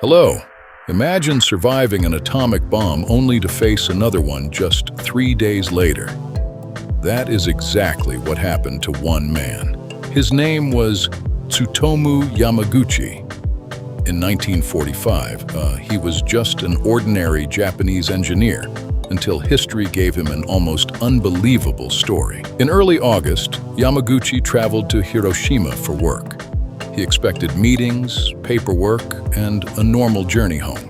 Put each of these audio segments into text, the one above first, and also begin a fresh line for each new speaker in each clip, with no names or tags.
Hello. Imagine surviving an atomic bomb only to face another one just 3 days later. That is exactly what happened to one man. His name was Tsutomu Yamaguchi. In 1945, he was just an ordinary Japanese engineer until history gave him an almost unbelievable story. In early August, Yamaguchi traveled to Hiroshima for work. He expected meetings, paperwork, and a normal journey home.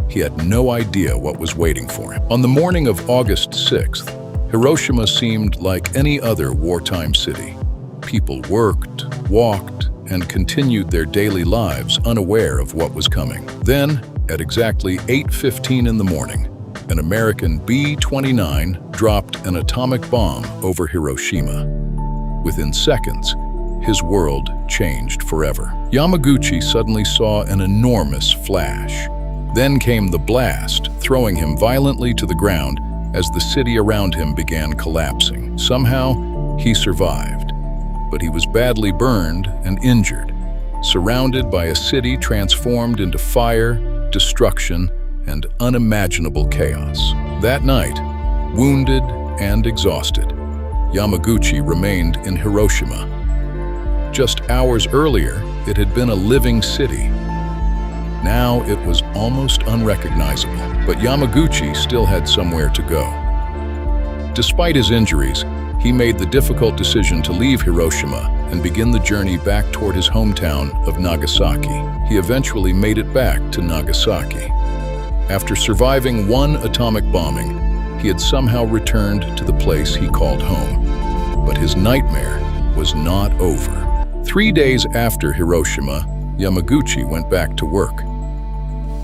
He had no idea what was waiting for him. On the morning of August 6th, Hiroshima seemed like any other wartime city. People worked, walked, and continued their daily lives unaware of what was coming. Then, at exactly 8:15 in the morning, an American B-29 dropped an atomic bomb over Hiroshima. Within seconds, his world changed forever. Yamaguchi suddenly saw an enormous flash. Then came the blast, throwing him violently to the ground as the city around him began collapsing. Somehow, he survived, but he was badly burned and injured, surrounded by a city transformed into fire, destruction, and unimaginable chaos. That night, wounded and exhausted, Yamaguchi remained in Hiroshima. Just hours earlier, it had been a living city. Now it was almost unrecognizable, but Yamaguchi still had somewhere to go. Despite his injuries, he made the difficult decision to leave Hiroshima and begin the journey back toward his hometown of Nagasaki. He eventually made it back to Nagasaki. After surviving one atomic bombing, he had somehow returned to the place he called home. But his nightmare was not over. 3 days after Hiroshima, Yamaguchi went back to work.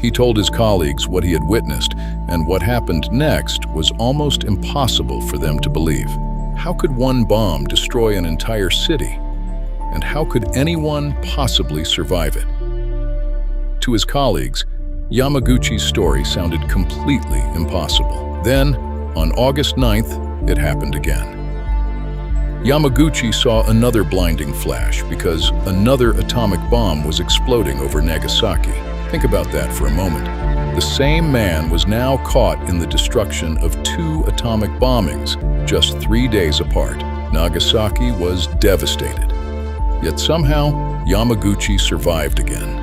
He told his colleagues what he had witnessed, and what happened next was almost impossible for them to believe. How could one bomb destroy an entire city? And how could anyone possibly survive it? To his colleagues, Yamaguchi's story sounded completely impossible. Then, on August 9th, it happened again. Yamaguchi saw another blinding flash because another atomic bomb was exploding over Nagasaki. Think about that for a moment. The same man was now caught in the destruction of 2 atomic bombings, just 3 days apart. Nagasaki was devastated. Yet somehow, Yamaguchi survived again.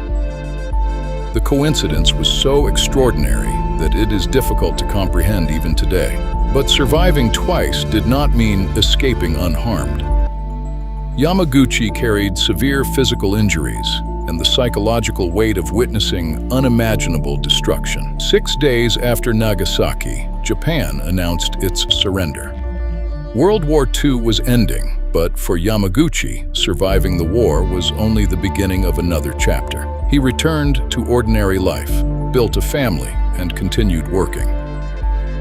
The coincidence was so extraordinary that it is difficult to comprehend even today. But surviving twice did not mean escaping unharmed. Yamaguchi carried severe physical injuries and the psychological weight of witnessing unimaginable destruction. 6 days after Nagasaki, Japan announced its surrender. World War II was ending, but for Yamaguchi, surviving the war was only the beginning of another chapter. He returned to ordinary life, built a family, and continued working.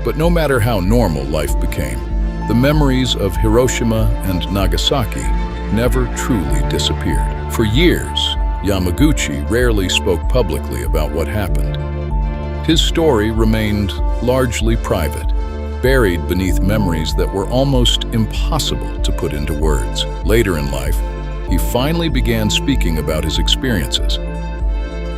But no matter how normal life became, the memories of Hiroshima and Nagasaki never truly disappeared. For years, Yamaguchi rarely spoke publicly about what happened. His story remained largely private, buried beneath memories that were almost impossible to put into words. Later in life, he finally began speaking about his experiences.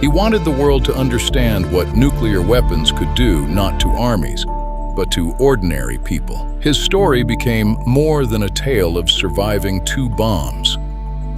He wanted the world to understand what nuclear weapons could do not to armies, but to ordinary people. His story became more than a tale of surviving 2 bombs.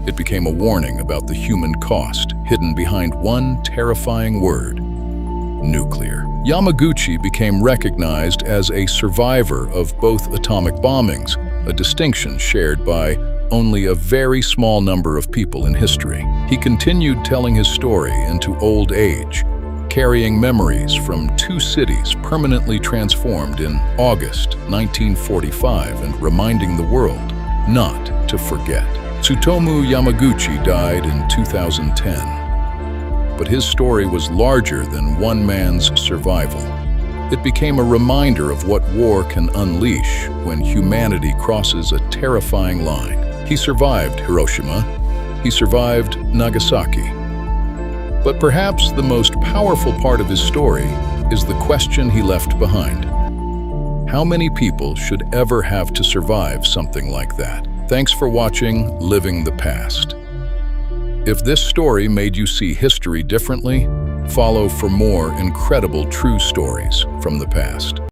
It became a warning about the human cost hidden behind one terrifying word: nuclear. Yamaguchi became recognized as a survivor of both atomic bombings, a distinction shared by only a very small number of people in history. He continued telling his story into old age, carrying memories from 2 cities permanently transformed in August 1945 and reminding the world not to forget. Tsutomu Yamaguchi died in 2010, but his story was larger than one man's survival. It became a reminder of what war can unleash when humanity crosses a terrifying line. He survived Hiroshima. He survived Nagasaki. But perhaps the most powerful part of his story is the question he left behind. How many people should ever have to survive something like that? Thanks for watching Living the Past. If this story made you see history differently, Follow for more incredible true stories from the past.